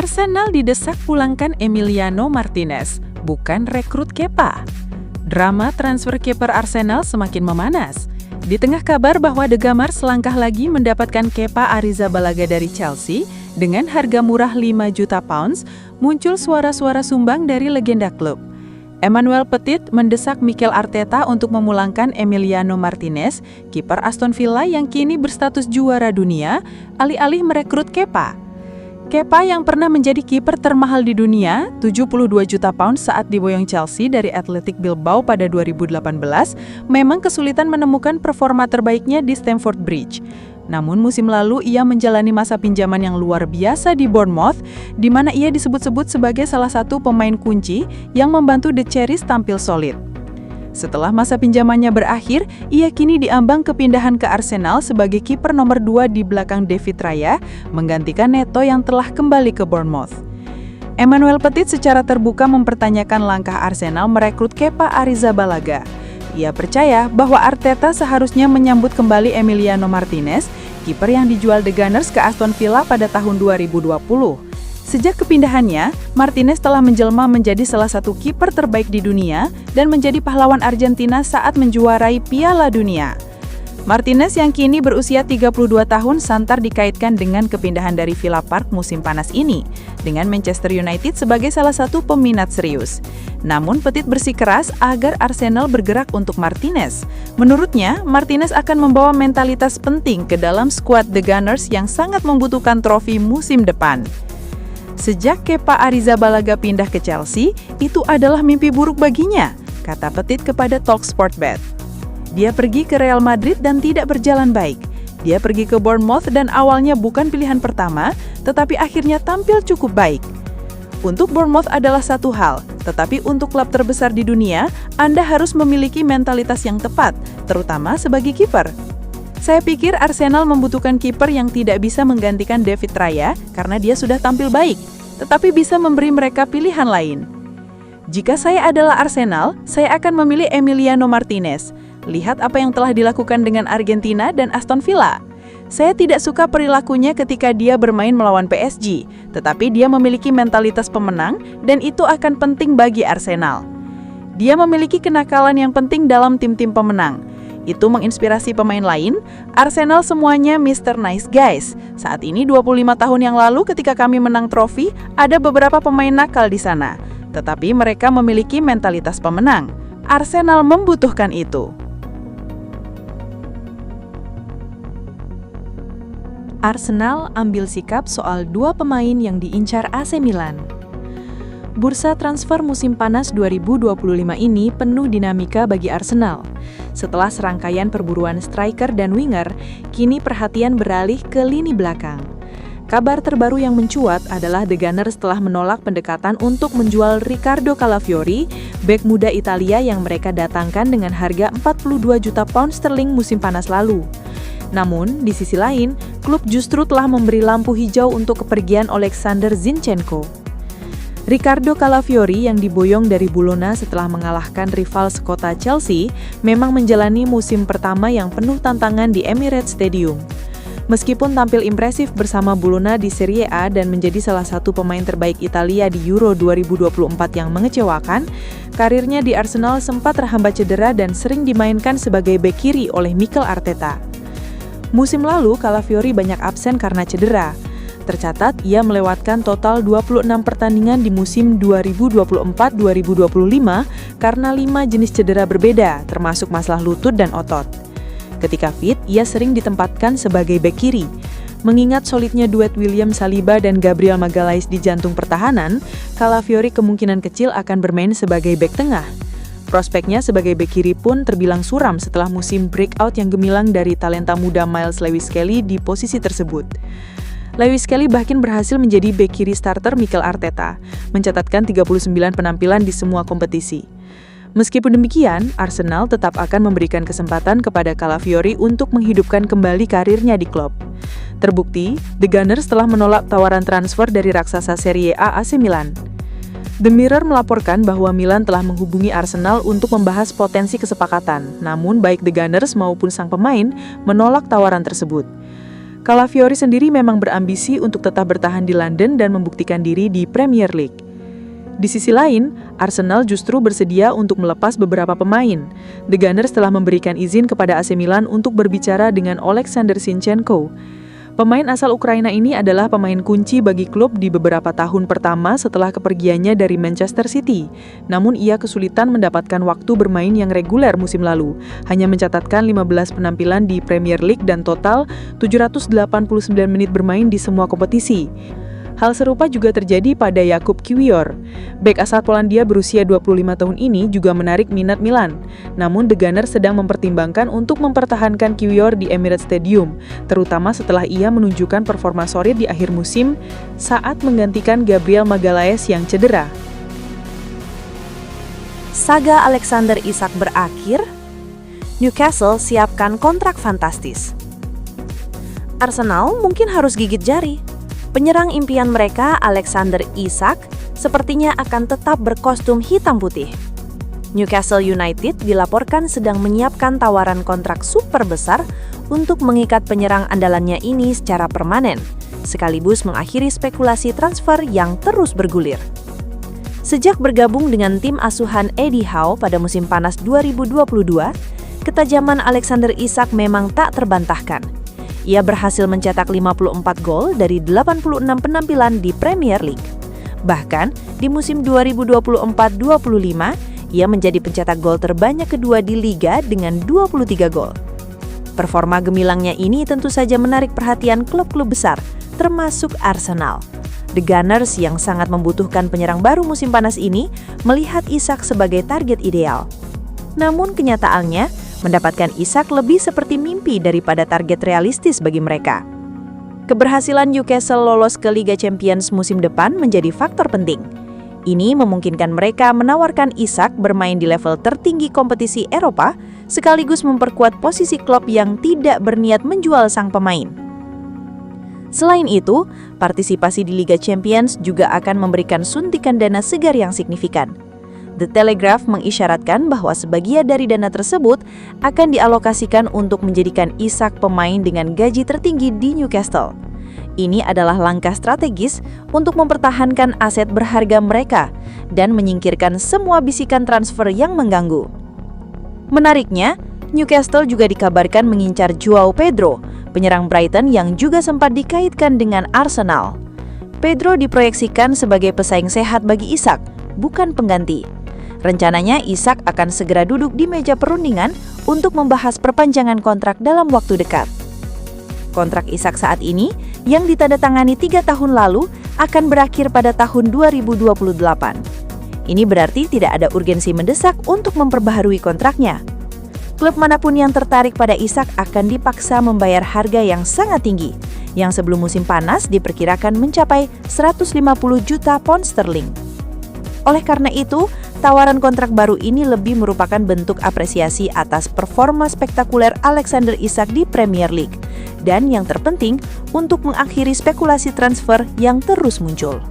Arsenal didesak pulangkan Emiliano Martinez, bukan rekrut Kepa. Drama transfer kiper Arsenal semakin memanas. Di tengah kabar bahwa The Gunners selangkah lagi mendapatkan Kepa Arrizabalaga dari Chelsea dengan harga murah 5 juta pounds, muncul suara-suara sumbang dari legenda klub. Emmanuel Petit mendesak Mikel Arteta untuk memulangkan Emiliano Martinez, kiper Aston Villa yang kini berstatus juara dunia, alih-alih merekrut Kepa. Kepa yang pernah menjadi kiper termahal di dunia, 72 juta pounds saat diboyong Chelsea dari Athletic Bilbao pada 2018, memang kesulitan menemukan performa terbaiknya di Stamford Bridge. Namun musim lalu ia menjalani masa pinjaman yang luar biasa di Bournemouth, di mana ia disebut-sebut sebagai salah satu pemain kunci yang membantu The Cherries tampil solid. Setelah masa pinjamannya berakhir, ia kini diambang kepindahan ke Arsenal sebagai kiper nomor 2 di belakang David Raya, menggantikan Neto yang telah kembali ke Bournemouth. Emmanuel Petit secara terbuka mempertanyakan langkah Arsenal merekrut Kepa Arrizabalaga. Ia percaya bahwa Arteta seharusnya menyambut kembali Emiliano Martinez, kiper yang dijual The Gunners ke Aston Villa pada tahun 2020. Sejak kepindahannya, Martinez telah menjelma menjadi salah satu kiper terbaik di dunia dan menjadi pahlawan Argentina saat menjuarai Piala Dunia. Martinez yang kini berusia 32 tahun santar dikaitkan dengan kepindahan dari Villa Park musim panas ini, dengan Manchester United sebagai salah satu peminat serius. Namun Petit bersikeras agar Arsenal bergerak untuk Martinez. Menurutnya, Martinez akan membawa mentalitas penting ke dalam skuad The Gunners yang sangat membutuhkan trofi musim depan. Sejak Kepa Arrizabalaga pindah ke Chelsea, itu adalah mimpi buruk baginya, kata Petit kepada TalkSport Bet. Dia pergi ke Real Madrid dan tidak berjalan baik. Dia pergi ke Bournemouth dan awalnya bukan pilihan pertama, tetapi akhirnya tampil cukup baik. Untuk Bournemouth adalah satu hal, tetapi untuk klub terbesar di dunia, Anda harus memiliki mentalitas yang tepat, terutama sebagai kiper. Saya pikir Arsenal membutuhkan kiper yang tidak bisa menggantikan David Raya karena dia sudah tampil baik, tetapi bisa memberi mereka pilihan lain. Jika saya adalah Arsenal, saya akan memilih Emiliano Martinez. Lihat apa yang telah dilakukan dengan Argentina dan Aston Villa. Saya tidak suka perilakunya ketika dia bermain melawan PSG, tetapi dia memiliki mentalitas pemenang dan itu akan penting bagi Arsenal. Dia memiliki kenakalan yang penting dalam tim-tim pemenang. Itu menginspirasi pemain lain. Arsenal semuanya Mr. Nice Guys. Saat ini 25 tahun yang lalu ketika kami menang trofi, ada beberapa pemain nakal di sana. Tetapi mereka memiliki mentalitas pemenang. Arsenal membutuhkan itu. Arsenal ambil sikap soal 2 pemain yang diincar AC Milan. Bursa transfer musim panas 2025 ini penuh dinamika bagi Arsenal. Setelah serangkaian perburuan striker dan winger, kini perhatian beralih ke lini belakang. Kabar terbaru yang mencuat adalah The Gunners telah menolak pendekatan untuk menjual Riccardo Calafiori, bek muda Italia yang mereka datangkan dengan harga 42 juta pound sterling musim panas lalu. Namun, di sisi lain, klub justru telah memberi lampu hijau untuk kepergian Oleksandr Zinchenko. Riccardo Calafiori yang diboyong dari Bologna setelah mengalahkan rival sekota Chelsea memang menjalani musim pertama yang penuh tantangan di Emirates Stadium. Meskipun tampil impresif bersama Bologna di Serie A dan menjadi salah satu pemain terbaik Italia di Euro 2024 yang mengecewakan, karirnya di Arsenal sempat terhambat cedera dan sering dimainkan sebagai bek kiri oleh Mikel Arteta. Musim lalu, Calafiori banyak absen karena cedera. Tercatat, ia melewatkan total 26 pertandingan di musim 2024-2025 karena 5 jenis cedera berbeda, termasuk masalah lutut dan otot. Ketika fit, ia sering ditempatkan sebagai bek kiri. Mengingat solidnya duet William Saliba dan Gabriel Magalhaes di jantung pertahanan, Calafiori kemungkinan kecil akan bermain sebagai bek tengah. Prospeknya sebagai bek kiri pun terbilang suram setelah musim breakout yang gemilang dari talenta muda Miles Lewis-Skelly di posisi tersebut. Lewis-Skelly bahkan berhasil menjadi bek kiri starter Mikel Arteta, mencatatkan 39 penampilan di semua kompetisi. Meskipun demikian, Arsenal tetap akan memberikan kesempatan kepada Calafiori untuk menghidupkan kembali karirnya di klub. Terbukti, The Gunners telah menolak tawaran transfer dari raksasa Serie A AC Milan. The Mirror melaporkan bahwa Milan telah menghubungi Arsenal untuk membahas potensi kesepakatan, namun baik The Gunners maupun sang pemain menolak tawaran tersebut. Calafiori sendiri memang berambisi untuk tetap bertahan di London dan membuktikan diri di Premier League. Di sisi lain, Arsenal justru bersedia untuk melepas beberapa pemain. The Gunners telah memberikan izin kepada AC Milan untuk berbicara dengan Oleksandr Zinchenko. Pemain asal Ukraina ini adalah pemain kunci bagi klub di beberapa tahun pertama setelah kepergiannya dari Manchester City. Namun ia kesulitan mendapatkan waktu bermain yang reguler musim lalu, hanya mencatatkan 15 penampilan di Premier League dan total 789 menit bermain di semua kompetisi. Hal serupa juga terjadi pada Jakub Kiwior. Bek asal Polandia berusia 25 tahun ini juga menarik minat Milan. Namun The Gunners sedang mempertimbangkan untuk mempertahankan Kiwior di Emirates Stadium, terutama setelah ia menunjukkan performa solid di akhir musim saat menggantikan Gabriel Magalhaes yang cedera. Saga Alexander Isak berakhir, Newcastle siapkan kontrak fantastis. Arsenal mungkin harus gigit jari. Penyerang impian mereka, Alexander Isak, sepertinya akan tetap berkostum hitam putih. Newcastle United dilaporkan sedang menyiapkan tawaran kontrak super besar untuk mengikat penyerang andalannya ini secara permanen, sekaligus mengakhiri spekulasi transfer yang terus bergulir. Sejak bergabung dengan tim asuhan Eddie Howe pada musim panas 2022, ketajaman Alexander Isak memang tak terbantahkan. Ia berhasil mencetak 54 gol dari 86 penampilan di Premier League. Bahkan, di musim 2024-25, ia menjadi pencetak gol terbanyak kedua di Liga dengan 23 gol. Performa gemilangnya ini tentu saja menarik perhatian klub-klub besar, termasuk Arsenal. The Gunners yang sangat membutuhkan penyerang baru musim panas ini melihat Isak sebagai target ideal. Namun kenyataannya, mendapatkan Isak lebih seperti mimpi daripada target realistis bagi mereka. Keberhasilan Newcastle lolos ke Liga Champions musim depan menjadi faktor penting. Ini memungkinkan mereka menawarkan Isak bermain di level tertinggi kompetisi Eropa, sekaligus memperkuat posisi klub yang tidak berniat menjual sang pemain. Selain itu, partisipasi di Liga Champions juga akan memberikan suntikan dana segar yang signifikan. The Telegraph mengisyaratkan bahwa sebagian dari dana tersebut akan dialokasikan untuk menjadikan Isak pemain dengan gaji tertinggi di Newcastle. Ini adalah langkah strategis untuk mempertahankan aset berharga mereka dan menyingkirkan semua bisikan transfer yang mengganggu. Menariknya, Newcastle juga dikabarkan mengincar Joao Pedro, penyerang Brighton yang juga sempat dikaitkan dengan Arsenal. Pedro diproyeksikan sebagai pesaing sehat bagi Isak, bukan pengganti. Rencananya Isak akan segera duduk di meja perundingan untuk membahas perpanjangan kontrak dalam waktu dekat. Kontrak Isak saat ini, yang ditandatangani 3 tahun lalu, akan berakhir pada tahun 2028. Ini berarti tidak ada urgensi mendesak untuk memperbaharui kontraknya. Klub manapun yang tertarik pada Isak akan dipaksa membayar harga yang sangat tinggi, yang sebelum musim panas diperkirakan mencapai 150 juta pound sterling. Oleh karena itu, tawaran kontrak baru ini lebih merupakan bentuk apresiasi atas performa spektakuler Alexander Isak di Premier League, dan yang terpenting, untuk mengakhiri spekulasi transfer yang terus muncul.